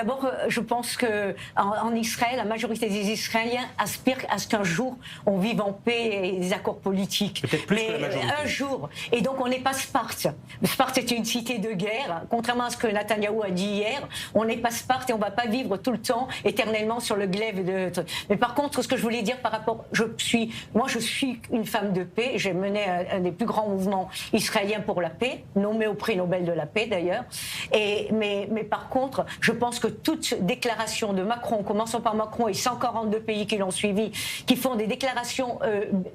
D'abord, je pense qu'en Israël, la majorité des Israéliens aspirent à ce qu'un jour on vive en paix et des accords politiques. Peut-être plus que la Mais majorité. un jour. Et donc on n'est pas Sparte. Sparte est une cité de guerre. Contrairement à ce que Netanyahou a dit hier, on n'est pas Sparte et on ne va pas vivre tout le temps éternellement sur le glaive de. Mais par contre, ce que je voulais dire par rapport, moi je suis une femme de paix. J'ai mené un des plus grands mouvements israéliens pour la paix, nommé au prix Nobel de la paix d'ailleurs. Mais par contre, je pense que toute déclaration de Macron, commençant par Macron et 142 pays qui l'ont suivi, qui font des déclarations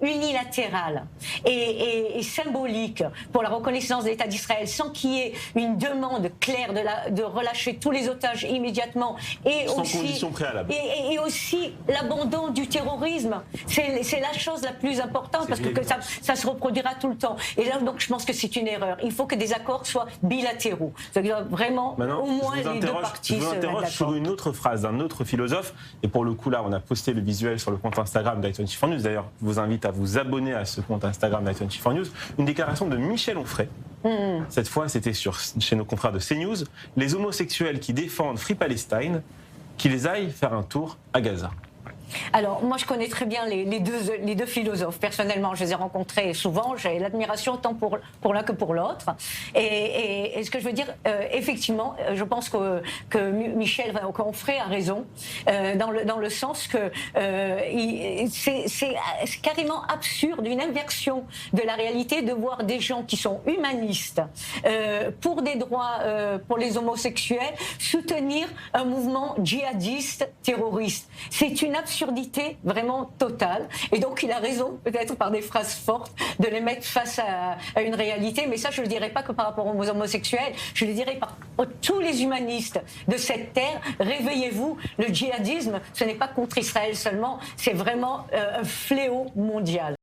unilatérales et symboliques pour la reconnaissance de l'État d'Israël, sans qu'il y ait une demande claire de relâcher tous les otages immédiatement et Sans aussi condition préalable. et aussi l'abandon du terrorisme. C'est la chose la plus importante parce que ça se reproduira tout le temps. Et là, donc, je pense que c'est une erreur. Il faut que des accords soient bilatéraux. C'est-à-dire vraiment Maintenant, au moins les deux parties. Je vous interroge sur une autre phrase d'un autre philosophe. Et pour le coup, là, on a posté le visuel sur le compte Instagram d'I24 News. D'ailleurs, je vous invite à vous abonner à ce compte Instagram d'I24 News. Une déclaration de Michel Onfray. Cette fois, c'était chez nos confrères de CNews. Les homosexuels qui défendent Free Palestine, qu'ils aillent faire un tour à Gaza. Alors, moi, je connais très bien les deux philosophes. Personnellement, je les ai rencontrés souvent. J'ai l'admiration tant pour l'un que pour l'autre. Et ce que je veux dire, effectivement, je pense que Michel Onfray a raison, dans le sens que c'est carrément absurde, une inversion de la réalité de voir des gens qui sont humanistes pour des droits pour les homosexuels soutenir un mouvement djihadiste terroriste. C'est une absurdité vraiment totale. Et donc, il a raison, peut-être par des phrases fortes, de les mettre face à une réalité. Mais ça, je ne le dirais pas que par rapport aux homosexuels, je le dirais par tous les humanistes de cette terre. Réveillez-vous, le djihadisme, ce n'est pas contre Israël seulement, c'est vraiment un fléau mondial.